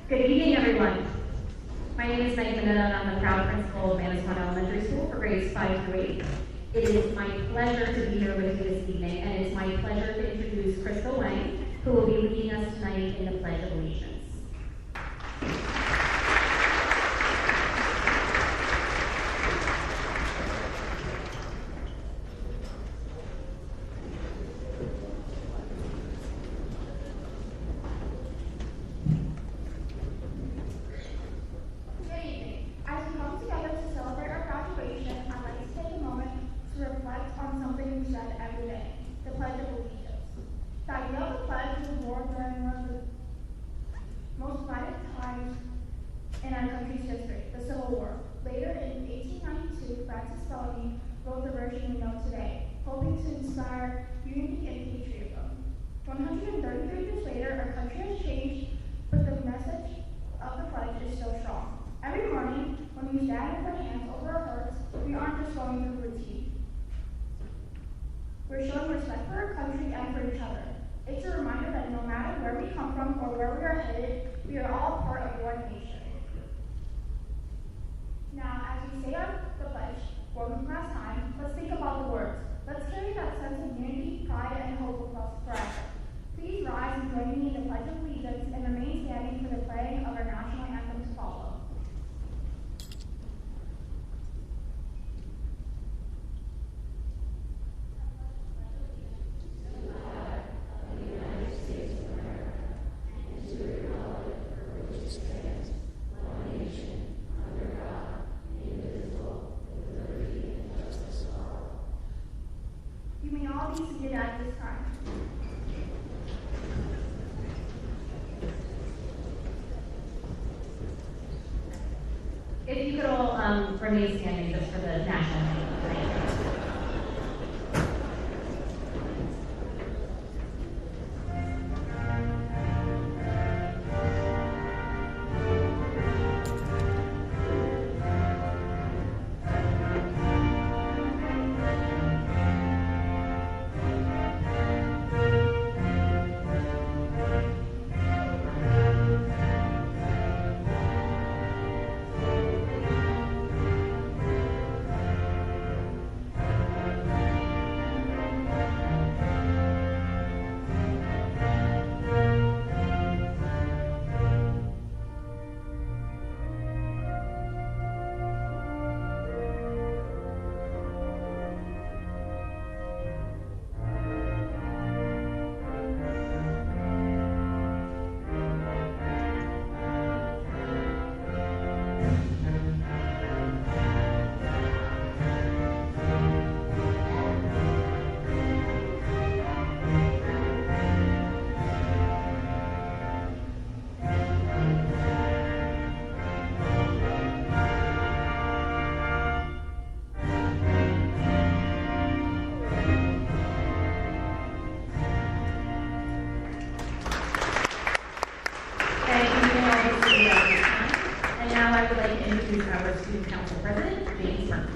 Good evening, everyone. My name is Megan Minetta, and I'm the proud principal of Manasquan Elementary School for grades 5 through 8. It is my pleasure to be here with you this evening, and it's my pleasure to introduce Crystal Wang, who will be leading us tonight in the Pledge of Allegiance. In our country's history, the Civil War. Later, in 1892, wrote the version we know today, hoping to inspire unity and patriotism. 133 years later, our country has changed, but the message of the pledge is still strong. Every morning, when we stand with our hands over our hearts, we aren't just going through routine. We're showing respect for our country and for each other. It's a reminder that no matter where we come from or where we are headed, we are all part of one nation. Now, as we say the pledge one last time, let's think about the words. Let's carry that sense of unity, pride, and hope with us forever. Please rise and join me in the Pledge of Allegiance and remain standing for the playing of our national anthem to follow. You may all be seated at this time. If you could all remain standing just for the national anthem tonight. And now I would like to introduce our Student Council President, James Murphy.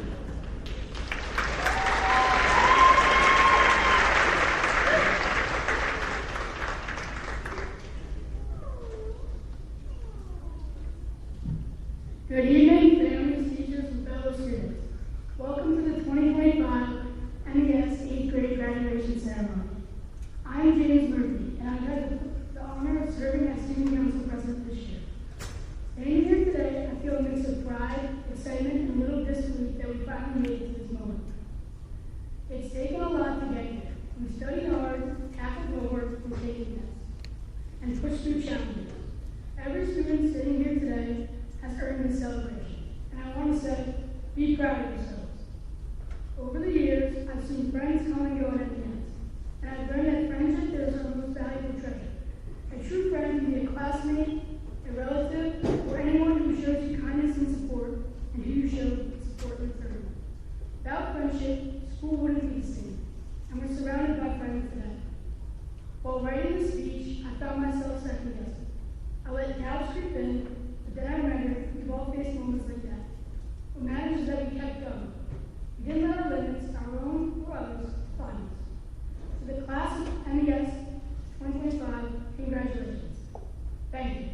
Good evening, families, teachers, and fellow students. Welcome to the 2025 MES 8th grade graduation ceremony. I am James Murphy, and I've had the honor of serving as Student Council President this year. Standing here today, I feel a mix of pride, excitement, and a little disbelief that we finally made it to this moment. It's taken a lot to get here. We studied hard, tackled homework, and taken tests, and pushed through challenges. Every student sitting here today has earned this celebration, and I want to say, be proud of yourselves. Over the years, I've seen friends come and go at the end, and I've learned that friendship is our most valuable treasure. A true friend can be a classmate, a relative, or anyone who shows you kindness and support, and who you show support in return. Without friendship, school wouldn't be the same, and we're surrounded by friends today. While writing the speech, I found myself second guessing. I let doubts creep in, but then I remembered we've all faced moments like that. What matters is that we kept going. We didn't let our limits, our own or others, define us. To the class of MES 2025, congratulations. Thank you.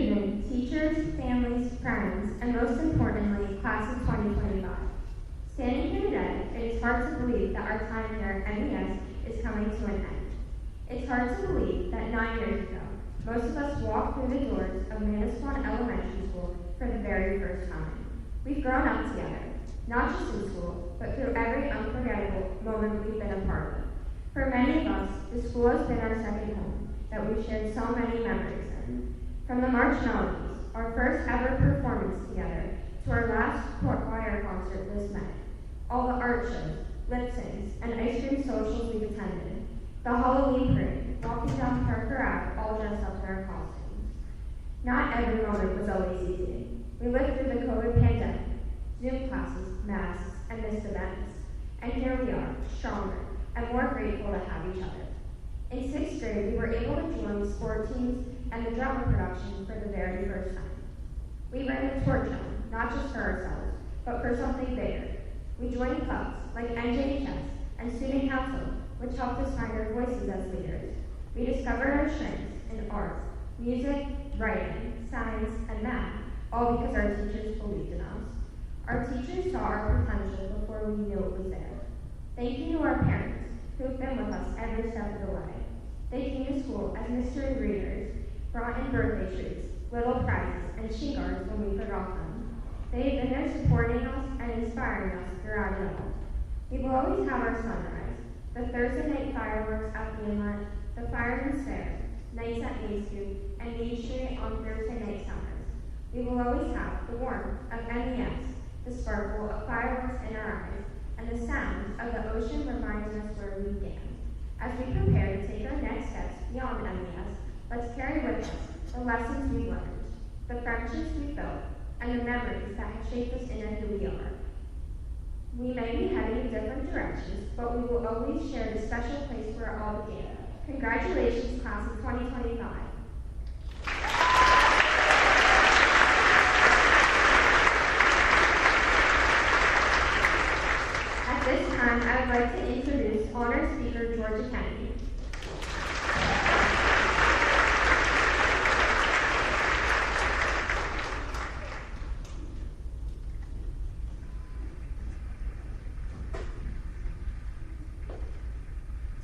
evening, teachers, families, friends, and most importantly, class of 2025. Standing here today, it is hard to believe that our time here at MES is coming to an end. It's hard to believe that 9 years ago, most of us walked through the doors of Manasquan Elementary School for the very first time. We've grown up together, not just in school, but through every unforgettable moment we've been a part of. For many of us, the school has been our second home that we've shared so many memories in. From the March melodies, our first ever performance together, to our last choir concert this May, all the art shows, lip syncs, and ice cream socials we've attended, the Halloween parade, walking down Parker Ave all dressed up in our costumes. Not every moment was always easy. We lived through the COVID pandemic, Zoom classes, masks, and missed events. And here we are, stronger and more grateful to have each other. In 6th grade, we were able to join sport teams and the drama production for the very first time. We ran the torch run, not just for ourselves, but for something bigger. We joined clubs like NJHS and Student Council, which helped us find our voices as leaders. We discovered our strengths in art, music, writing, science, and math, all because our teachers believed in us. Our teachers saw our potential before we knew it was there. Thank you to our parents, who have been with us every step of the way. They came to school as mystery readers, brought in birthday treats, little prizes, and shin guards when we forgot them. They have been there supporting us and inspiring us throughout it all. We will always have our sunrise, the Thursday night fireworks at the inlet, the Fireman's Fair, nights at Main Street, and Main Street on Thursday night summers. We will always have the warmth of MES, the sparkle of fireworks in our eyes, and the sound of the ocean reminding us where we began. As we prepare to take our next steps beyond MES, let's carry with us the lessons we learned, the friendships we built, and the memories that have shaped us into who we are. We may be heading in different directions, but we will always share the special place where it all began. Congratulations, class of 2025. At this time, I would like to introduce Honor Speaker Georgia Kennedy.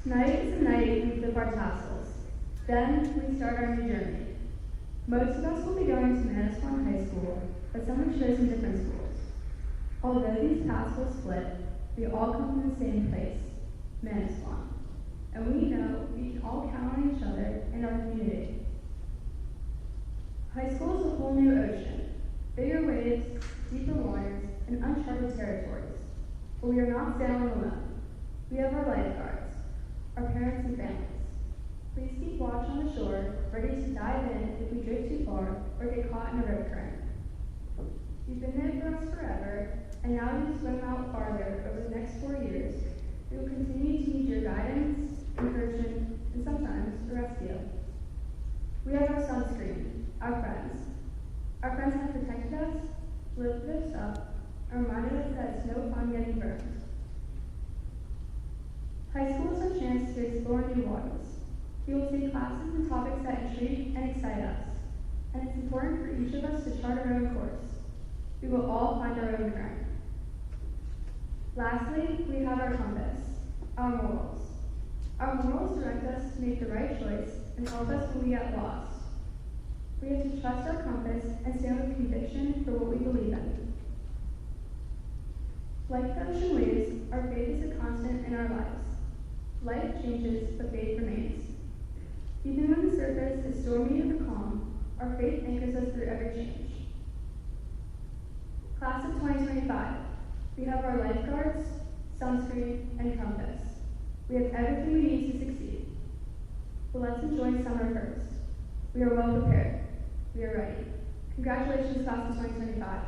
Tonight is the night we flip our tassels. Then we start our new journey. Most of us will be going to Manasquan High School, but some have chosen different schools. Although these paths will split, we all come from the same place, Manasquan. And we know we can all count on each other in our community. High school is a whole new ocean, bigger waves, deeper waters, and uncharted territories. But we are not sailing alone. We have our lifeguards, our parents and families. Please keep watch on the shore, ready to dive in if we drift too far or get caught in a rip current. You've been there for us forever, and now you swim out farther over the next 4 years. We will continue to need your guidance, encouragement, and sometimes a rescue. We have our sunscreen, our friends. Our friends have protected us, lifted us up, and reminded us that it's no fun getting burned. High school is a chance to explore new waters. We will take classes and topics that intrigue and excite us, and it's important for each of us to chart our own course. We will all find our own current. Lastly, we have our compass, our morals. Our morals direct us to make the right choice and help us when we get lost. We have to trust our compass and stand with conviction for what we believe in. Like the ocean waves, our faith is a constant in our lives. Life changes, but faith remains. Even when the surface is stormy or calm, our faith anchors us through every change. Class of 2025, we have our lifeguards, sunscreen, and compass. We have everything we need to succeed. But let's enjoy summer first. We are well prepared. We are ready. Congratulations, class of 2025.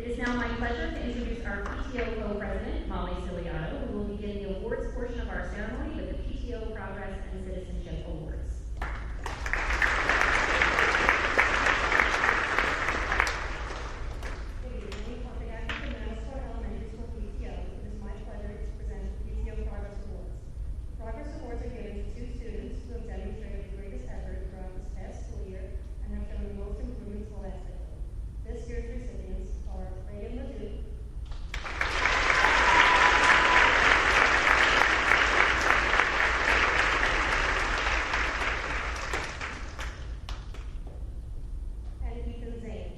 is now my pleasure to introduce our PTO co-president, Molly Ciliato, who will begin the awards portion of our ceremony with the PTO Progress and Citizenship Awards. Good evening. On behalf of the Manasquan Elementary School PTO, it is my pleasure to present the PTO Progress Awards. Progress Awards are given to two students who have demonstrated the greatest effort throughout this past school year and have shown the most improvement scholastically. This year's recipients are Reagan Ledoux, and Ethan Zane.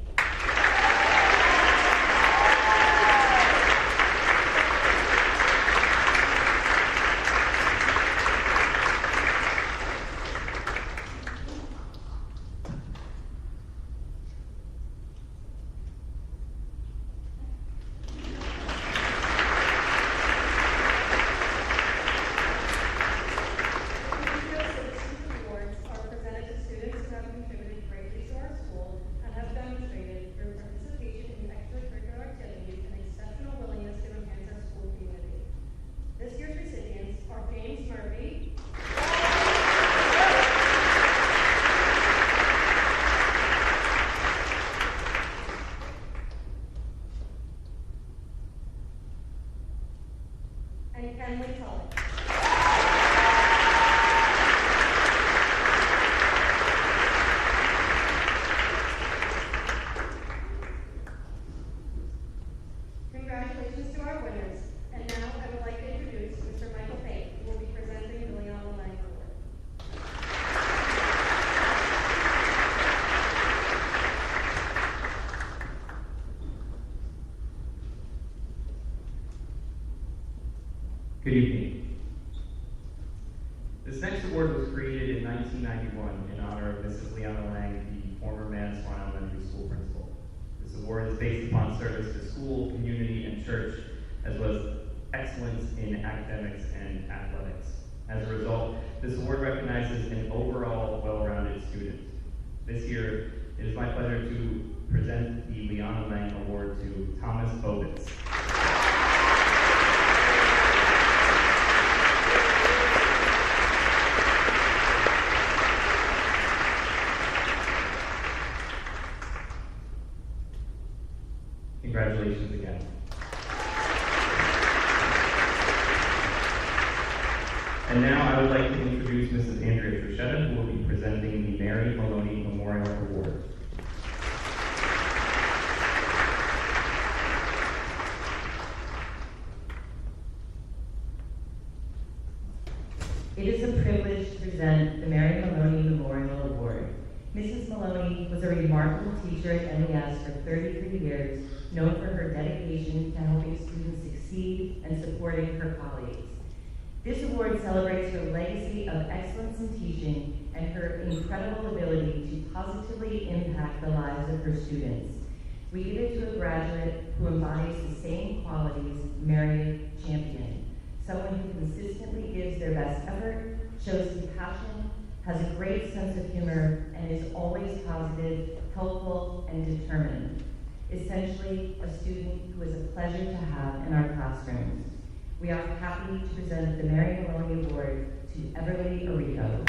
Awards are presented to students who have contributed greatly to our school and have demonstrated through participation in extracurricular activities and exceptional willingness to enhance our school community. This year's recipients are James Murphy, and Kenley Tully. Congratulations to our winners. And now I would like to introduce Mr. Michael Pate, who will be presenting the Leon Lang Award. Good evening. This next award was created in 1991 in honor of Mrs. Leona Lang, the former Manasquan Elementary School principal. This award is based upon service to school, community, and church, as well as excellence in academics and athletics. As a result, this award recognizes an overall well-rounded student. This year, it is my pleasure to present the Leona Lang Award to Thomas Bowitz. Congratulations again. And now I would like to introduce Mrs. Andrea Truchetta, who will be presenting the Mary Maloney Memorial Award. It is a privilege to present the Mary Maloney Memorial Award. Mrs. Maloney was a remarkable teacher at MES for 33 years, known for her dedication to helping students succeed and supporting her colleagues. This award celebrates her legacy of excellence in teaching and her incredible ability to positively impact the lives of her students. We give it to a graduate who embodies the same qualities Mary championed. Someone who consistently gives their best effort, shows compassion, has a great sense of humor, and is always positive, helpful, and determined. Essentially, a student who is a pleasure to have in our classrooms. We are happy to present the Mary Maloney Award to Everly Arrigo.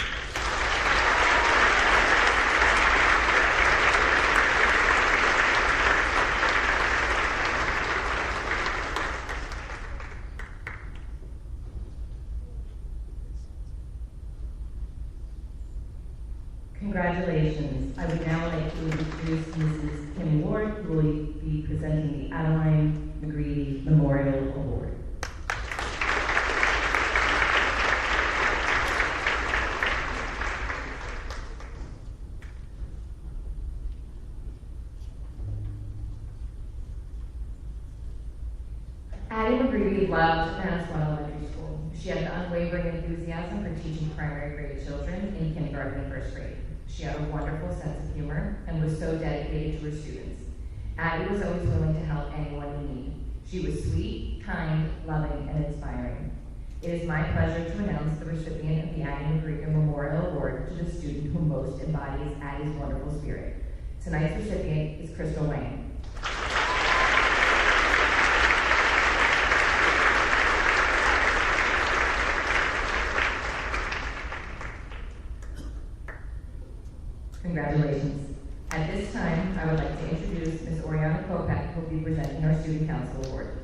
Congratulations. I would now like to introduce Mrs. Kim Ward, who will be presenting the Adeline McGreevy Memorial Award. Addie McGreevy loved Manasquan Elementary School. She had an unwavering enthusiasm for teaching primary grade children in kindergarten and first grade. She had a wonderful sense of humor and was so dedicated to her students. Addie was always willing to help anyone in need. She was sweet, kind, loving, and inspiring. It is my pleasure to announce the recipient of the Addie McGreevy Memorial Award to the student who most embodies Addie's wonderful spirit. Tonight's recipient is Crystal Wayne. Student Council Award.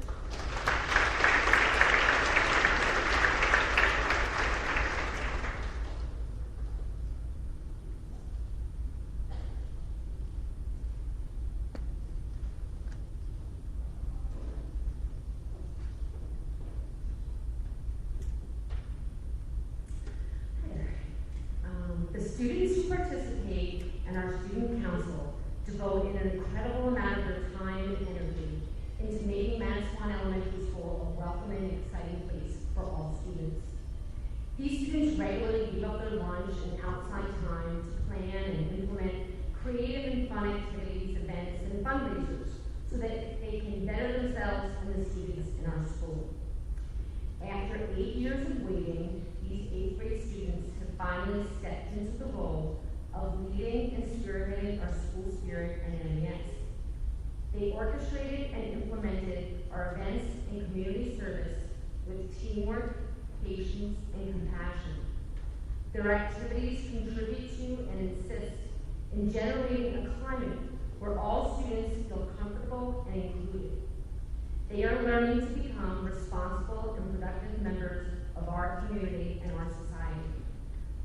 The students who participate in our student council devote an incredible amount of their time and energy into making Manasquan Elementary School a welcoming and exciting place for all students. These students regularly give up their lunch and outside time to plan and implement creative and fun activities, events, and fundraisers so that they can better themselves and the students in our school. After 8 years of waiting, these 8th grade students have finally stepped into the role of leading and spearheading our school spirit and MES. They orchestrated and implemented our events and community service with teamwork, patience, and compassion. Their activities contribute to and assist in generating a climate where all students feel comfortable and included. They are learning to become responsible and productive members of our community and our society.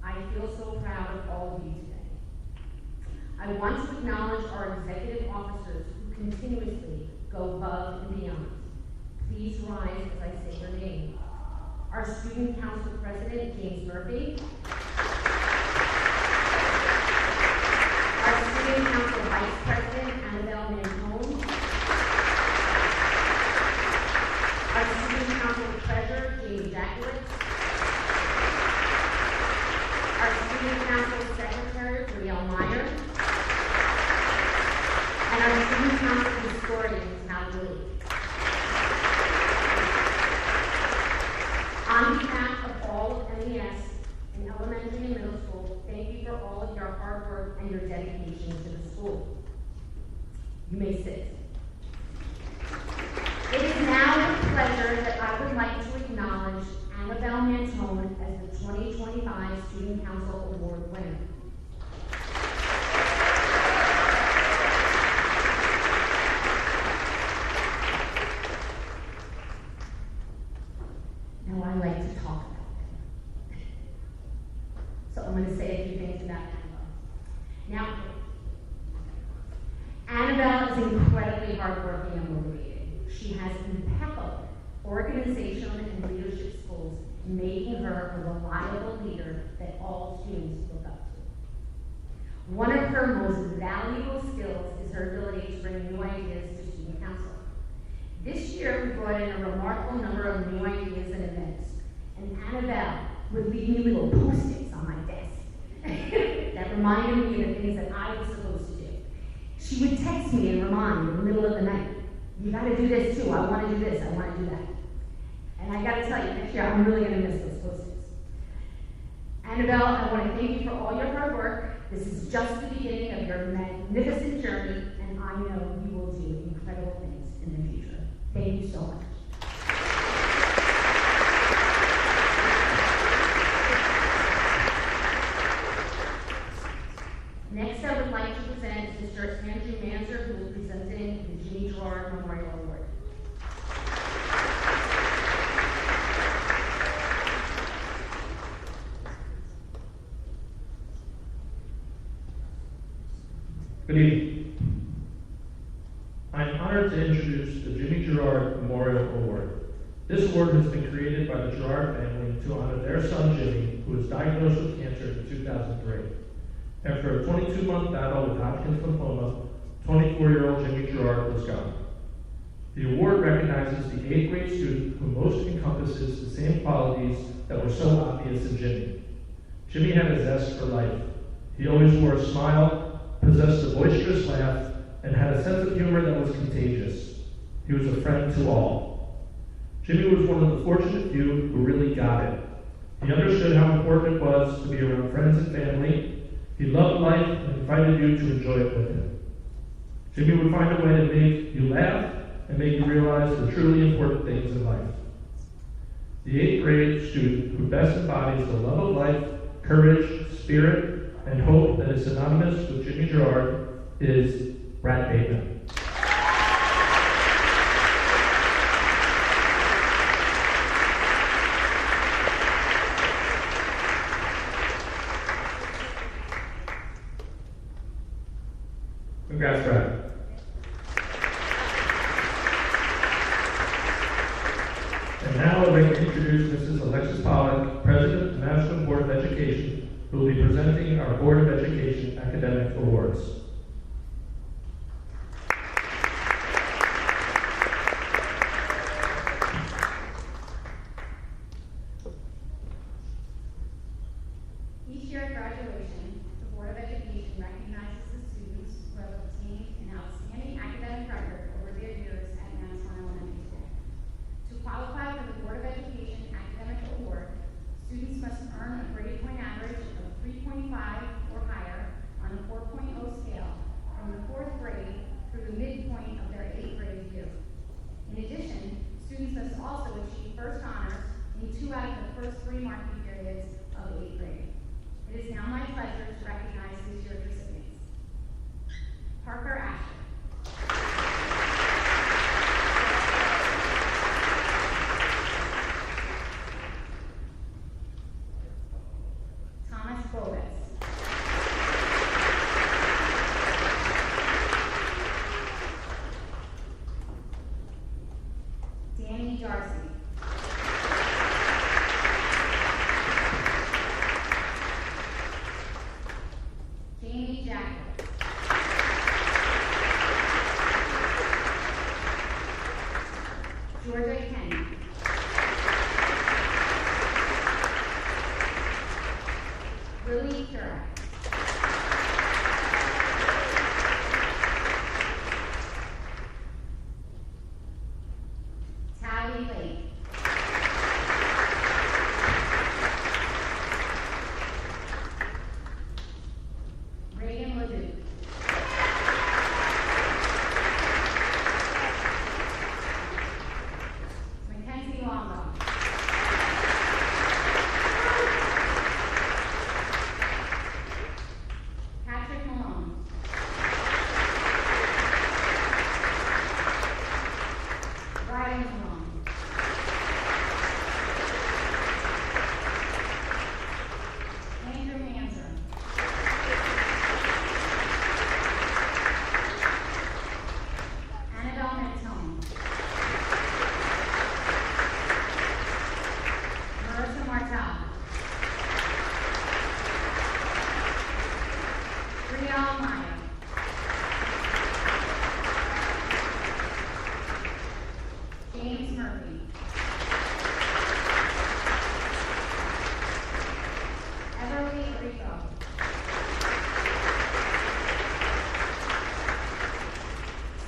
I feel so proud of all of you today. I want to acknowledge our executive officers who continuously go above and beyond. Please rise as I say your name. Our Student Council President, James Murphy. Our Student Council Vice President, Annabelle Mentone. Our Student Council Treasurer, Jamie Jacowitz. Our Student Council Secretary, Brielle Meyer. And our Student Council Historian, Tal Lee. On behalf of all of MES in elementary and middle school, thank you for all of your hard work and your dedication to the school. You may sit. It is now with pleasure that I would like to acknowledge Annabelle Mentone as the 2025 Student Council Award winner. Now I like to talk about them. So I'm going to say a few things about Annabelle. Now, Annabelle is incredibly hardworking and motivated. She has impeccable organizational and leadership skills, making her a reliable leader that all students look up to. One of her most valuable skills is her ability to bring new ideas to student council. This year, we brought in a remarkable number of new ideas and events, and Annabelle would leave me little post-its on my desk that reminded me of the things that I was supposed to do. She would text me and remind me in the middle of the night, you gotta do this too, I wanna do this, I wanna do that. And I gotta tell you, next year I'm really gonna miss those post-its. Annabelle, I wanna thank you for all your hard work. This is just the beginning of your magnificent journey, and I know you will do incredible things in the future. Thank you so much. Next, I would like to present Mr. Andrew Manzer, who is presenting the Jimmy Gerard Memorial Award. Good evening. I am honored to introduce the Jimmy Gerard Memorial Award. This award has been created by the Gerard family to honor their son Jimmy, who was diagnosed with cancer in 2003. After a 22-month battle with Hodgkin's lymphoma, 24-year-old Jimmy Gerard was gone. The award recognizes the 8th grade student who most encompasses the same qualities that were so obvious in Jimmy. Jimmy had a zest for life. He always wore a smile, possessed a boisterous laugh, and had a sense of humor that was contagious. He was a friend to all. Jimmy was one of the fortunate few who really got it. He understood how important it was to be around friends and family. He loved life and invited you to enjoy it with him. Jimmy would find a way to make you laugh and make you realize the truly important things in life. The 8th grade student who best embodies the love of life, courage, spirit, and hope that is synonymous with Jimmy Gerard is Brad Bateman. going to introduce Mrs. Alexis Pollack, President of the Manasquan Board of Education, who will be presenting our Board of Education Academic Awards. Each year at graduation, the Board of Education recognizes the students who have obtained an outstanding academic record over their years at Manasquan Elementary School. To qualify for the Board of Education Academic Award, students must earn a grade point average of 3.5 or higher on a 4.0 scale from the 4th grade through the midpoint of their 8th grade year. In addition, students must also achieve first honors in 2 out of the first 3 marking periods of 8th grade. It is now my pleasure to recognize this year's recipients. Parker Asher. Thomas Bovis. Danny Darcy. Jamie Jackson. Georgia Kenny. Lily Turak. Tally Lake. Reagan Ledoux. Mackenzie Longo. Patrick Malone. Ryan Malone. Andrew Manzer. Annabelle Mentone. Marissa Martel. Brielle Meyer. James Murphy. Everly Rico.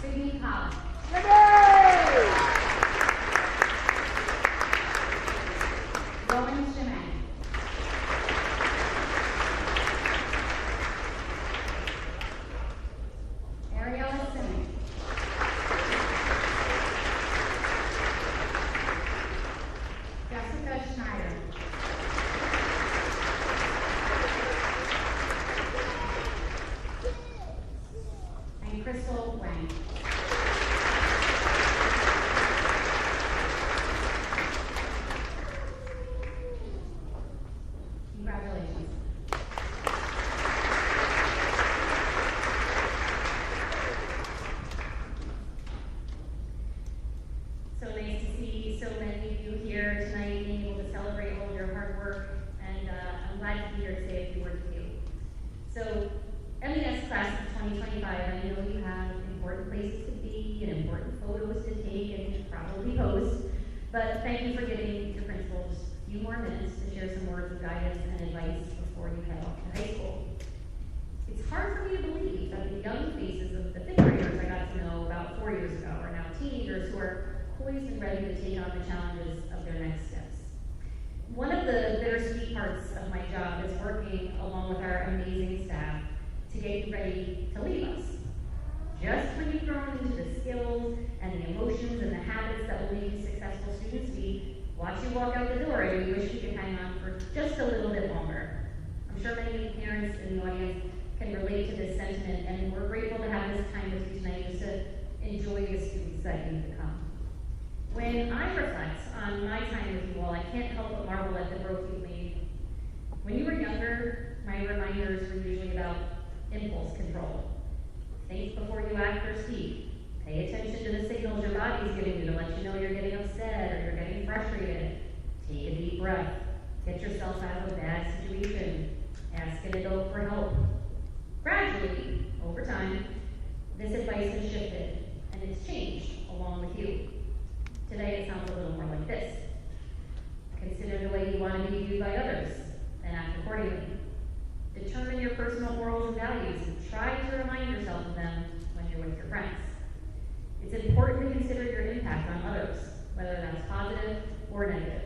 Sydney Collins. Rowan Shemin. Ariella Simmons. Jessica Schneider. And Crystal Wang. Congratulations. So nice to see so many of you here tonight, being able to celebrate all of your hard work, and I'm glad to be here to say a few words with you. So, MES class of 2025, I know you have important places to be and important photos to take and probably post, but thank you for giving your principals a few more minutes to share some words of guidance and advice before you head off to high school. It's hard for me to believe that the young faces of the 5th graders I got to know about 4 years ago are now teenagers who are poised and ready to take on the challenges of their next steps. One of the bittersweet parts of my job is working along with our amazing staff to get you ready to leave us. Just when you've grown into the skills and the emotions and the habits that will make you successful students, we watch you walk out the door and we wish we could hang on for just a little bit longer. I'm sure many parents in the audience can relate to this sentiment, and we're grateful to have this time with you tonight just to enjoy the students that you've become. When I reflect on my time with you all, I can't help but marvel at the growth you've made. When you were younger, my reminders were usually about impulse control. Think before you act or speak. Pay attention to the signals your body is giving you to let you know you're getting upset or you're getting frustrated. Take a deep breath. Get yourself out of a bad situation. Ask an adult for help. Gradually, over time, this advice has shifted and it's changed along with you. Today it sounds a little more like this. Consider the way you want to be viewed by others and act accordingly. Determine your personal morals and values and try to remind yourself of them when you're with your friends. It's important to consider your impact on others, whether that's positive or negative.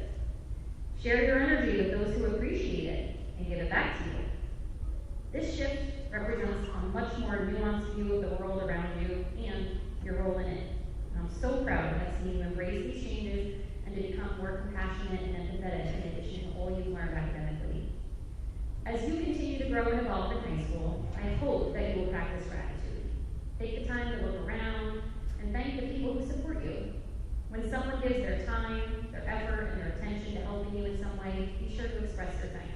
Share your energy with those who appreciate it and give it back to you. This shift represents a much more nuanced view of the world around you and your role in it. And I'm so proud to have seen you embrace these changes and to become more compassionate and empathetic in addition to all you've learned academically. As you continue to grow and evolve in high school, I hope that you will practice gratitude. Take the time to look around and thank the people who support you. When someone gives their time, their effort, and their attention to helping you in some way, be sure to express your thanks.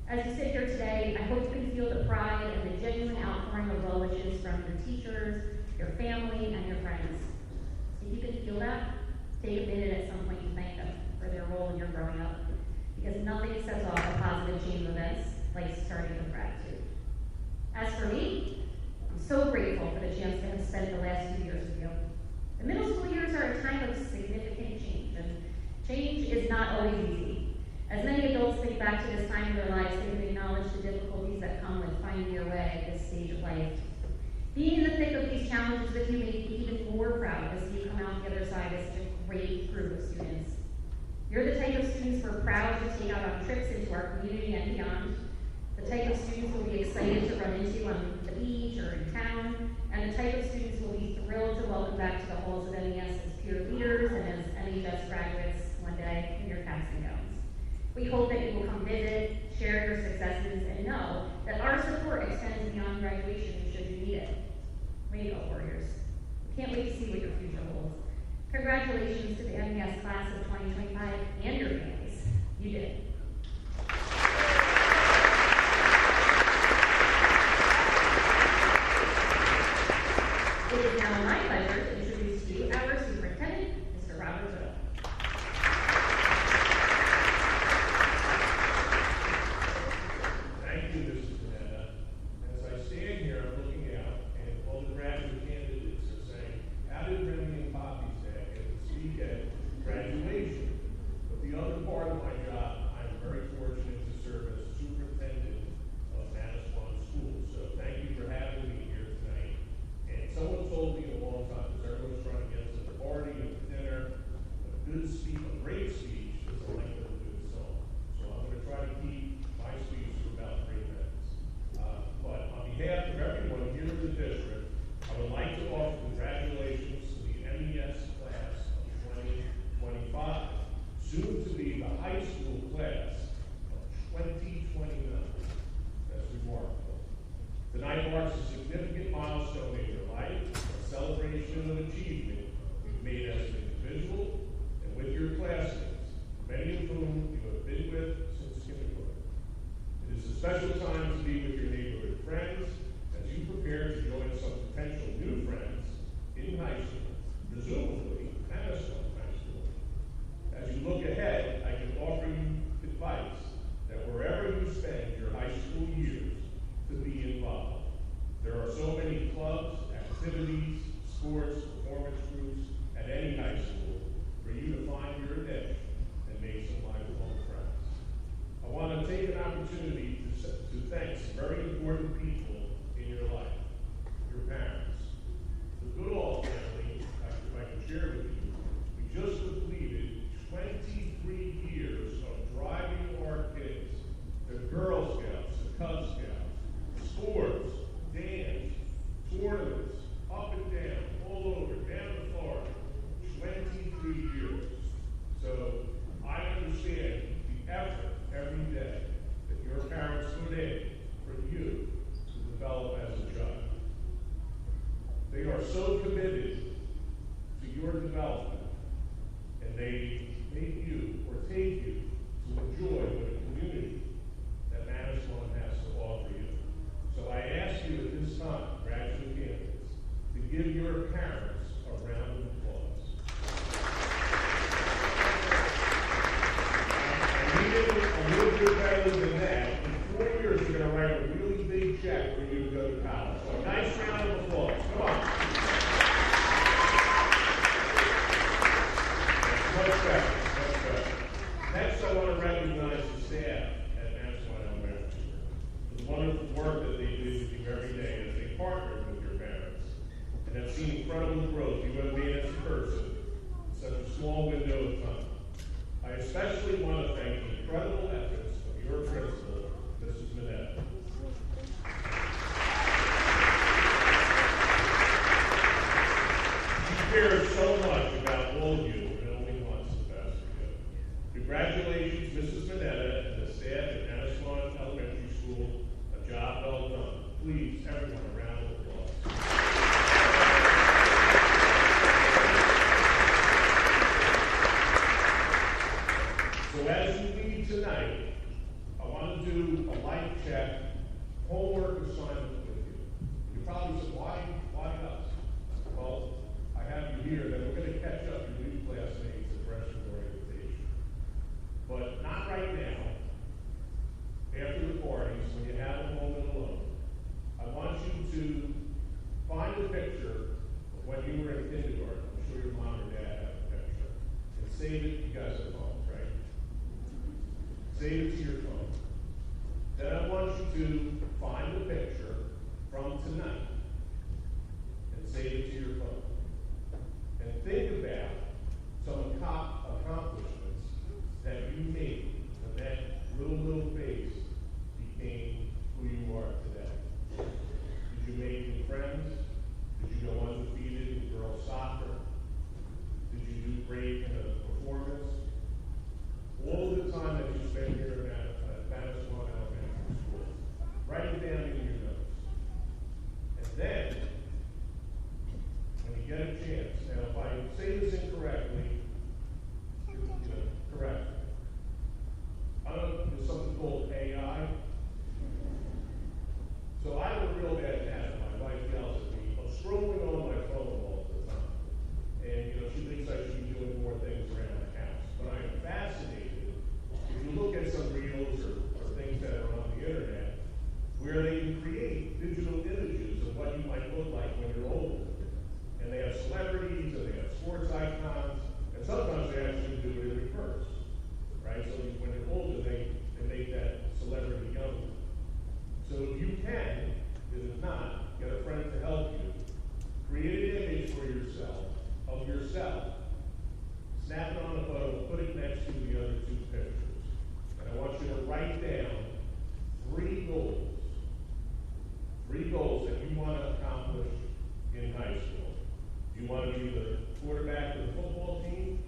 As you sit here today, I hope you can feel the pride and the genuine outpouring of well wishes from your teachers, your family, and your friends. If you can feel that, take a minute at some point to thank them for their role in your growing up, because nothing sets off a positive chain of events like starting with gratitude. As for me, I'm so grateful for the chance to have spent the last few years with you. The middle school years are a time of significant change, and change is not always easy. As many adults think back to this time in their lives, they can acknowledge the difficulties that come with finding your way at this stage of life. Being in the thick of these challenges with you made me even more proud to see you come out the other side as such a great group of students. You're the type of students we're proud to take out on trips into our community and beyond, the type of students we'll be excited to run into on the beach or in town, and the type of students we'll be thrilled to welcome back to the halls of MES as peer leaders and as MHS graduates one day in your caps and gowns. We hope that you will come visit, share your successes, and know that our support extends beyond graduation should you need it. Way to go, Warriors. We can't wait to see what your future holds. Congratulations to the MES class of 2025 and your families. You did it. It is now my pleasure to introduce to you our superintendent, Mr. Robert Little. Thank you, Mrs. Panetta. As I stand here, I'm looking out, and all the graduate candidates are saying, how did Remy and Poppy's dad get to speak at graduation? But the other part of my job, I'm very fortunate to serve as superintendent of Manasquan School. So thank you for having me here tonight. And someone told me a long time, because everyone's trying to get to the party and the dinner, a good speech, a great speech is the length of a good song. So I'm going to try to keep my speech to about 3 minutes. But on behalf of everyone here in the district, I would like to offer congratulations to the MES class of 2025, soon to be the high school class of 2029. That's remarkable. Tonight marks a significant milestone in your life, a celebration of achievement you've made as an individual and with your classmates, many of whom you have been with since kindergarten. It is a special time to be with your neighborhood friends as you prepare to join some potential new friends in high school, presumably Manasquan High School. As you look ahead, I can offer you advice that wherever you spend your high school years, to be involved. There are so many clubs, activities, sports, performance groups at any high school for you to find your niche and make some lifelong friends. I want to take an opportunity to thank some very important people in your life. Your parents. The Goodall family, if I can share with you, we just completed 23 years of driving our kids, the Girl Scouts, the Cub Scouts, sports, dance, tournaments, up and down, all over, down to Florida, 23 years. So I understand the effort every day that your parents put in for you to develop as a child. They are so committed to your development, and they make you or take you to enjoy the community that Manasquan has to offer you. So I ask you at this time, graduate candidates, to give your parents a round of applause. A little bit better than that. In 4 years, you're going to write a really big check for you to go to college. So a nice round of applause. Come on. Much better. Much better. Next, I want to recognize the staff at Manasquan Elementary for the wonderful work that they do with you every day as they partner with your parents and have seen incredible growth you have made as a person in such a small window of time. I especially want to thank the incredible efforts of your principal, Mrs. Manette. She cares so much about all of you and only wants the best for you. Congratulations, Mrs. Manette and the staff at Manasquan Elementary School. A job well done. Please, everyone, a round of applause. So as you leave tonight, I want to do a life check, homework assignment with you. You probably said, why us? Well, I have you here, then we're going to catch up your new classmates at freshman orientation. But not right now. After the parties, when you have a moment alone, I want you to find a picture of when you were in kindergarten. I'm sure your mom or dad have a picture. And save it, you guys have phones, right? Save it to your phone. Then I want you to find a picture from tonight and save it to your phone. And think about some accomplishments that you made when that little face became who you are today. Did you make new friends? Did you go undefeated in girls soccer? Did you do great in a performance? All of the time that you spent here at Manasquan Elementary School, write it down in your notes. And then, when you get a chance, now if I say this incorrectly, correct. There's something called AI. So I have a real bad habit. My wife yells at me. I'm scrolling on my phone all the time. And, she thinks I should be doing more things around the house. But I am fascinated. If you look at some reels or things that are on the internet, where they can create digital images of what you might look like when you're older. And they have celebrities, and they have sports icons, and sometimes they actually do it in reverse. Right? So when you're older, they make that celebrity younger. So if you can, if not, get a friend to help you. Create an image for yourself, of yourself. Snap it on a photo, put it next to the other two pictures. And I want you to write down 3 goals. 3 goals that you want to accomplish in high school. You want to be the quarterback of the football team?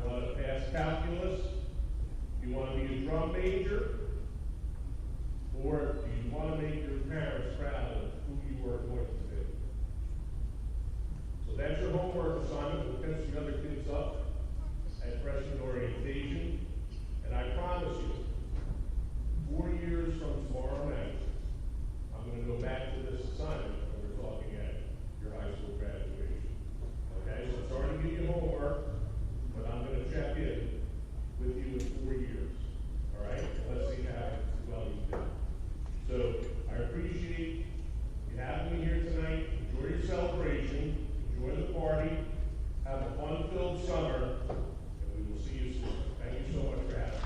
You want to pass calculus? You want to be a drum major? Or do you want to make your parents proud of who you are going to be? So that's your homework assignment. We'll catch the other kids up at freshman orientation. And I promise you, 4 years from tomorrow night, I'm going to go back to this assignment when we're talking at your high school graduation. Okay, so I'm sorry to give you homework, but I'm going to check in with you in 4 years. All right? Let's see how well you do. So I appreciate you having me here tonight. Enjoy your celebration. Enjoy the party. Have a fun-filled summer. And we will see you soon. Thank you so much for having me.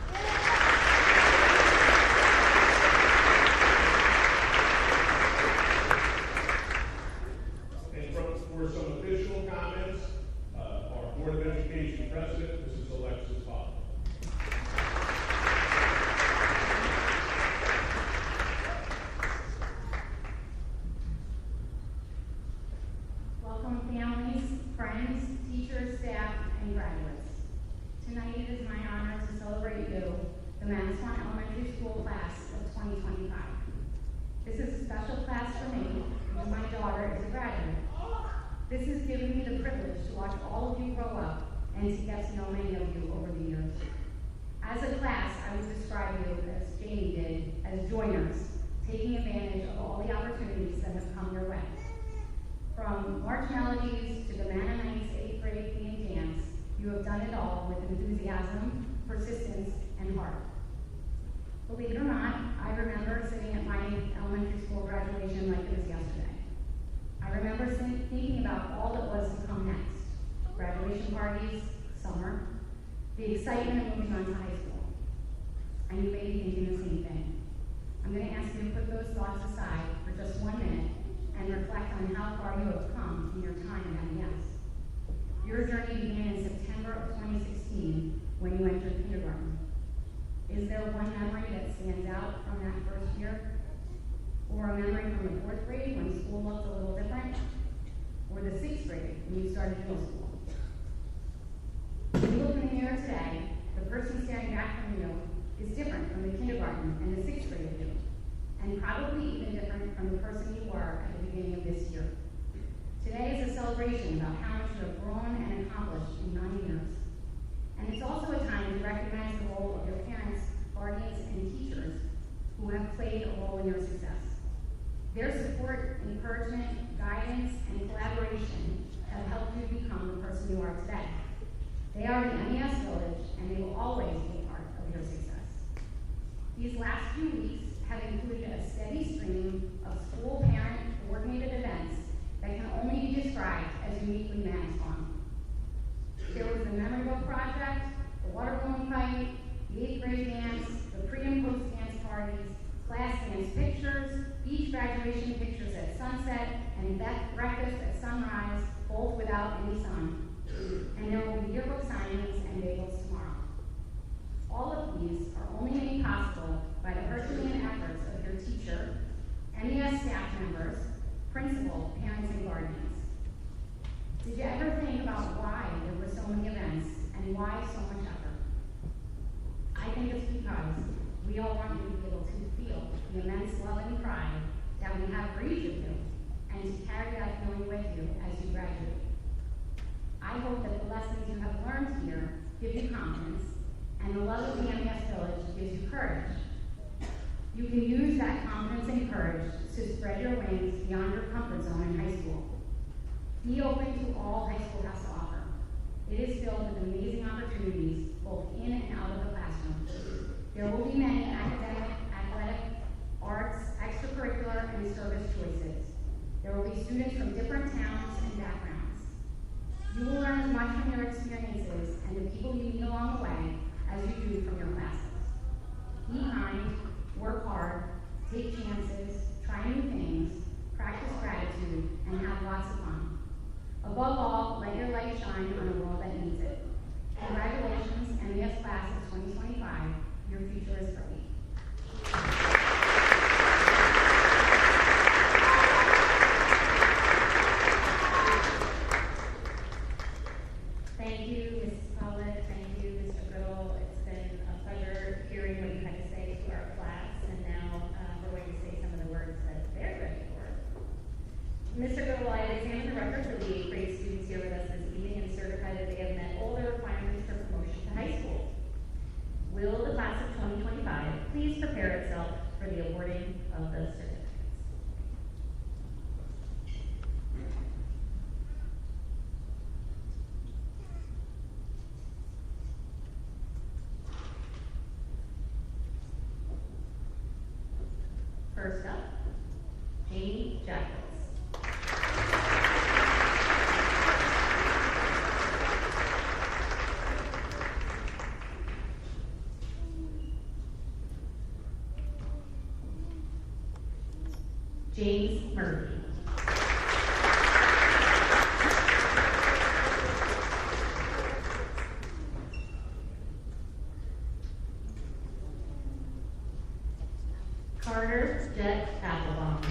And for some additional comments, our Board of Education President, Mrs. Alexis Hall. Welcome families, friends, teachers, staff, and graduates. Tonight it is my honor to celebrate you, the Manasquan Elementary School class of 2025. This is a special class for me because my daughter is a graduate. This has given me the privilege to watch all of you grow up and to get to know many of you over the years. As a class, I would describe you, as Jamie did, as joiners, taking advantage of all the opportunities that have come your way. From March have done it all with enthusiasm, persistence, and heart. Believe it or not, I remember sitting at my elementary school graduation like it was yesterday. I remember thinking about all that was to come next. Graduation parties, summer, the excitement of moving on to high school. And you may be thinking the same thing. I'm going to ask you to put those thoughts aside for just 1 minute and reflect on how far you have come in your time at MES. Your journey began in September of 2016 when you entered kindergarten. Is there one memory that stands out from that first year? Or a memory from the 4th grade when school looked a little different? Or the 6th grade when you started middle school? When you look in the mirror today, the person staring back from you is different from the kindergarten and the 6th grade you, and probably even different from the person you were at the beginning of this year. Today is a celebration about how much you have grown and accomplished in 9 years. And it's also a time to recognize the role of your parents, guardians, and teachers who have played a role in your success. Their support, encouragement, guidance, and collaboration have helped you become the person you are today. They are the MES Village, and they will always be part of your success. These last few weeks have included a steady stream of school parent coordinated events that can only be described as uniquely Manasquan. There was the Memory Book Project, the water balloon fight, the 8th grade dance, the pre and post dance parties, class dance pictures, beach graduation pictures at sunset, and breakfast at sunrise, both without any sun. And there will be yearbook signings and bagels tomorrow. All of these are only made possible by the Herculean efforts of your teacher, MES staff members, principal, parents, and guardians. Did you ever think about why there were so many events and why so much effort? I think it's because we all want you to be able to feel the immense love and pride that we have for each of you, and to carry that feeling with you as you graduate. I hope that the lessons you have learned here give you confidence, and the love of the MES Village gives you courage. You can use that confidence and courage to spread your wings beyond your comfort zone in high school. Be open to all high school has to offer. It is filled with amazing opportunities, both in and out of the classroom. There will be many academic, athletic, arts, extracurricular, and service choices. There will be students from different towns and backgrounds. You will learn as much from your experiences and the people you meet along the way as you do from your classes. Be kind, work hard, take chances, try new things, practice gratitude, and have lots of fun. Above all, let your light shine on a world that needs it. Congratulations, MES Class of 2025. Your future is bright. Thank you, Mrs. Pollack. Thank you, Mr. Goodall. It's been a pleasure hearing what you had to say to our class, and now we're going to say some of the words that they're ready for. Mr. Goodall, I have examined the records of the 8th grade students here with us this evening and certified that they have met all the requirements for promotion to high school. Will the class of 2025 please prepare itself for the awarding of the certificates? First up, Jamie Jackals. James Murphy. Carter Jet Applebaum.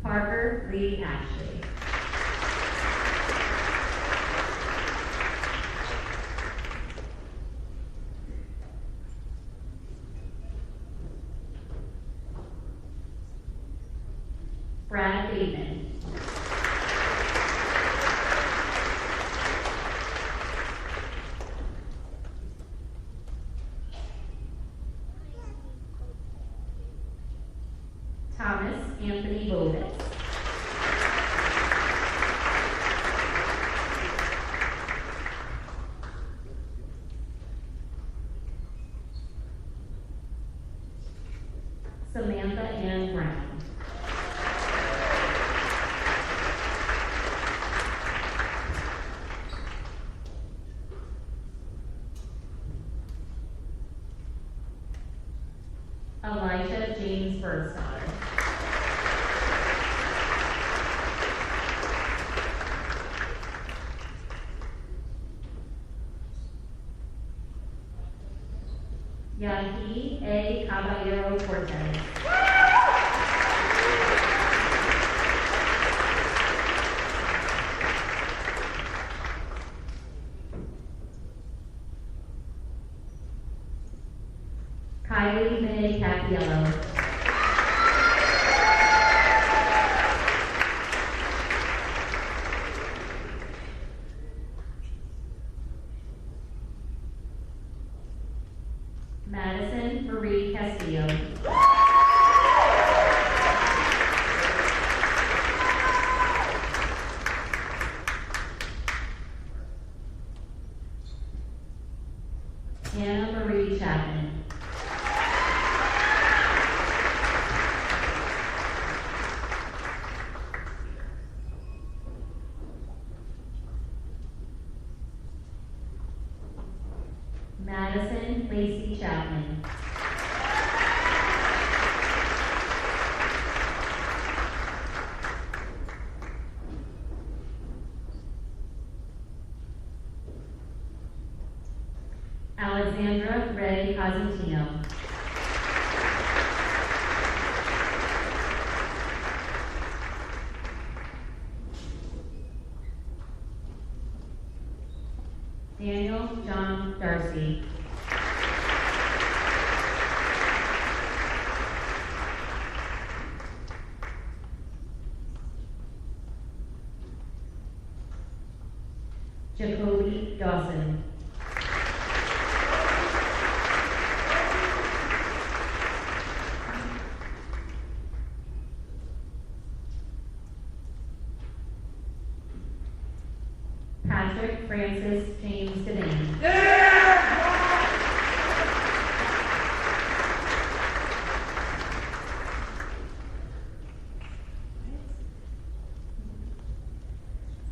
Parker Lee Ashley. Brad Bateman. Thomas Anthony Bovitz. Samantha Ann Brown. Elijah James Bergstad. Yahi A. Caballero Cortez. Kylie May Capiello. Madison Marie Castillo. Anna Marie Chapman. Madison Lacey Chapman. Alexandra Ray Cosentino. Daniel John Darcy. Jacoby Dawson. Patrick Francis James Devane.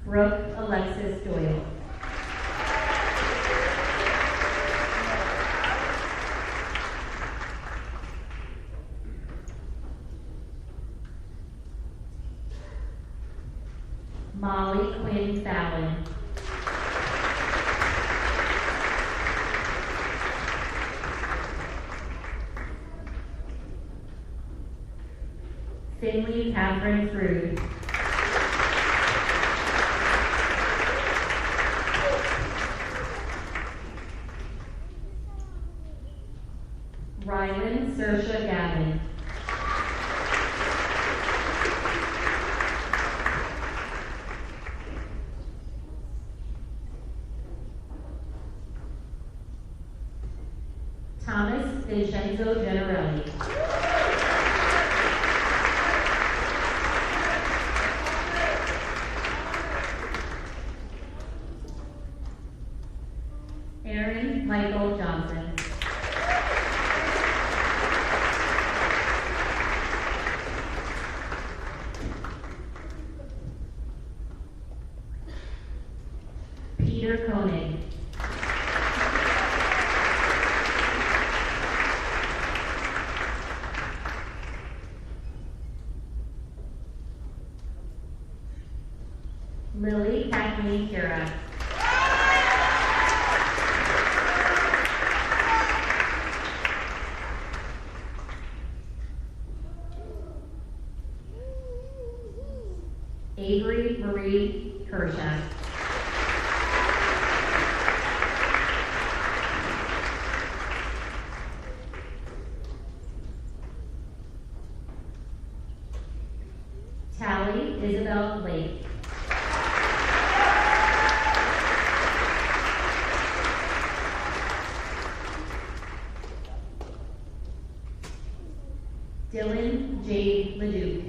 Brooke Alexis Doyle. Molly Quinn Fallon. Finley Catherine Frood. Rylan Sersha Gavin. Thomas Vincenzo Generelli. Aaron Michael Johnson. Peter Koenig. Lily Kathleen Kira. Avery Marie Kershak. Tally Isabel Lake. Dylan Jade Leduc.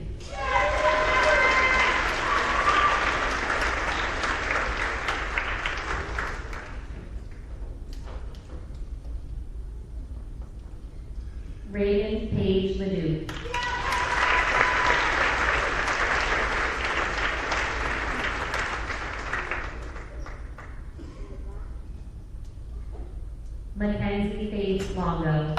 Reagan Paige Leduc. Mackenzie Faith Longo.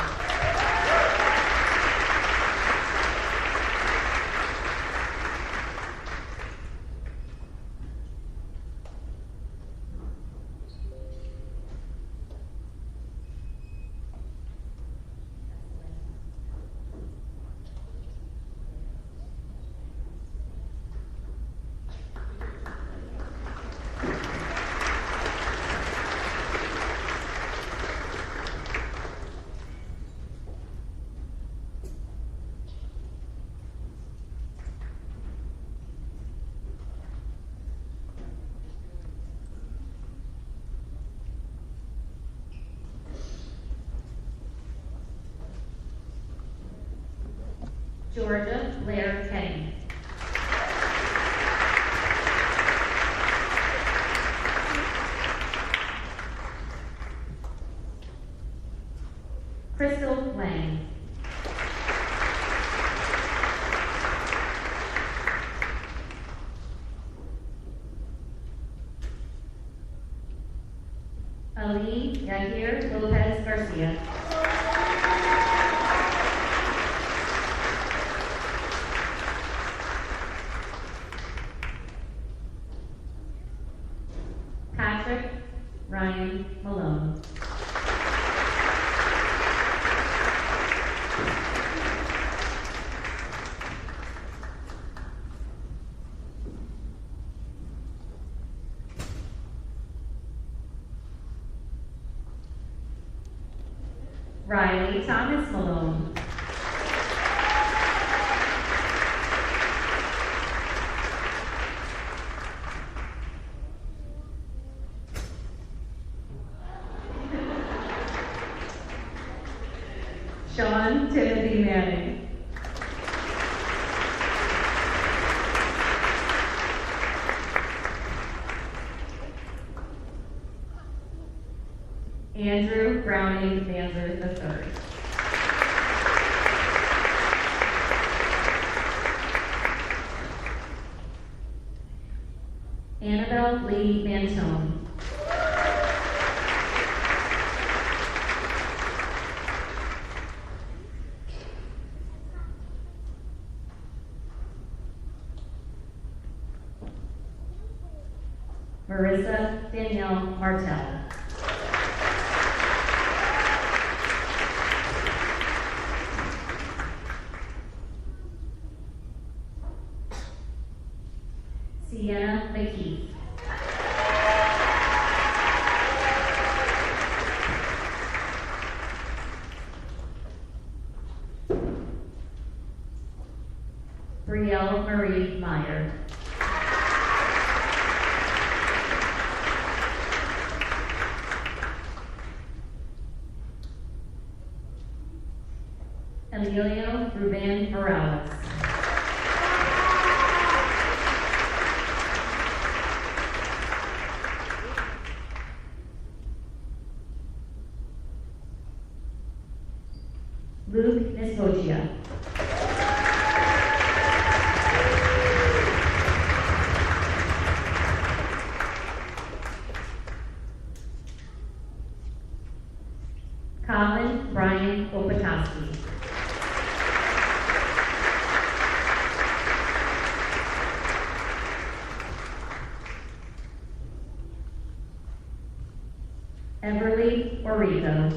Georgia Blair Kenny. Crystal Lang. Ali Yahir Lopez Garcia. Patrick Ryan Malone. Riley Thomas Malone. Sean Timothy Manning. Andrew Browning Manzer III. Annabelle Lee Mantone. Marissa Danielle Martell. Sienna McKeith. Brielle Marie Meyer. Emilio Ruben Morales. Luke Nispogia. Colin Brian Opatowski. Everly Orico.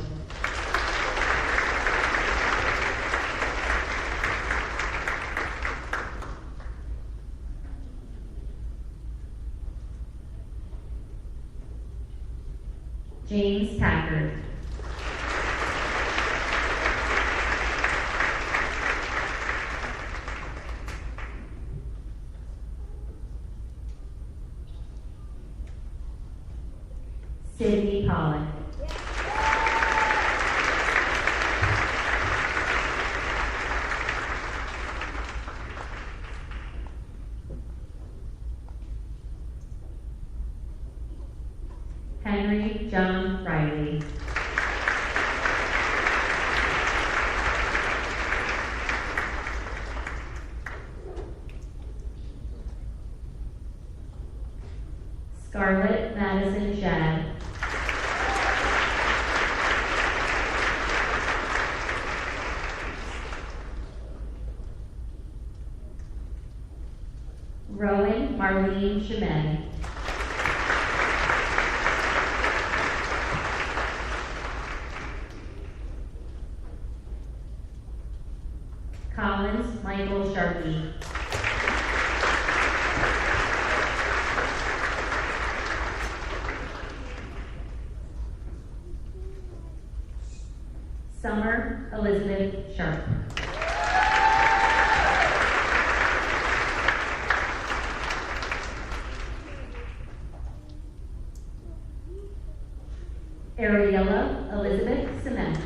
James Packard. Sydney Pollock. Madison Shad. Rowan Marlene Chemin. Collins Michael Sharkey. Summer Elizabeth Sharp. Ariella Elizabeth Cement.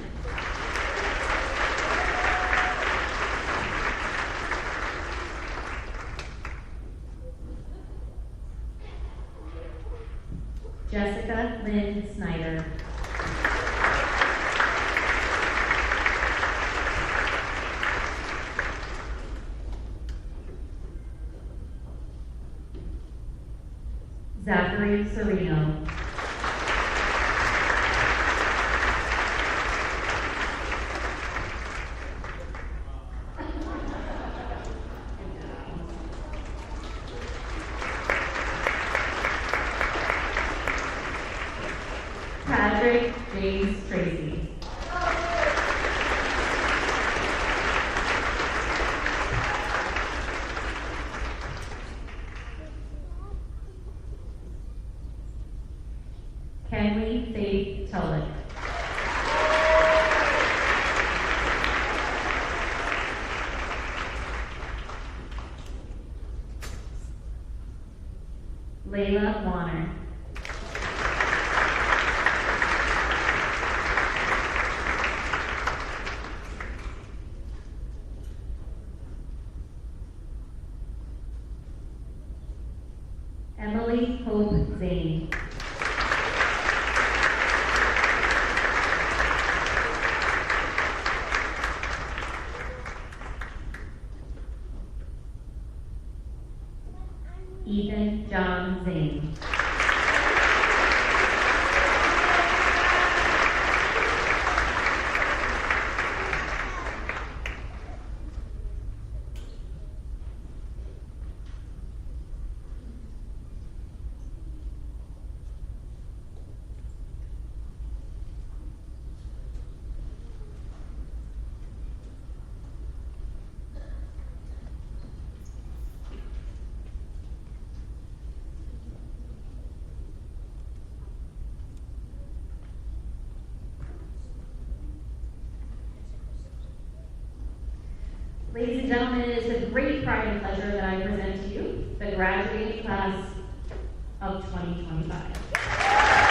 Jessica Lynn Snyder. Zachary Serino. Patrick James Tracy. Kenley Faith Tulloch. Layla Warner. Emily Hope Zane. Ethan John Zane. Ladies and gentlemen, it is with great pride and pleasure that I present to you the graduating class of 2025.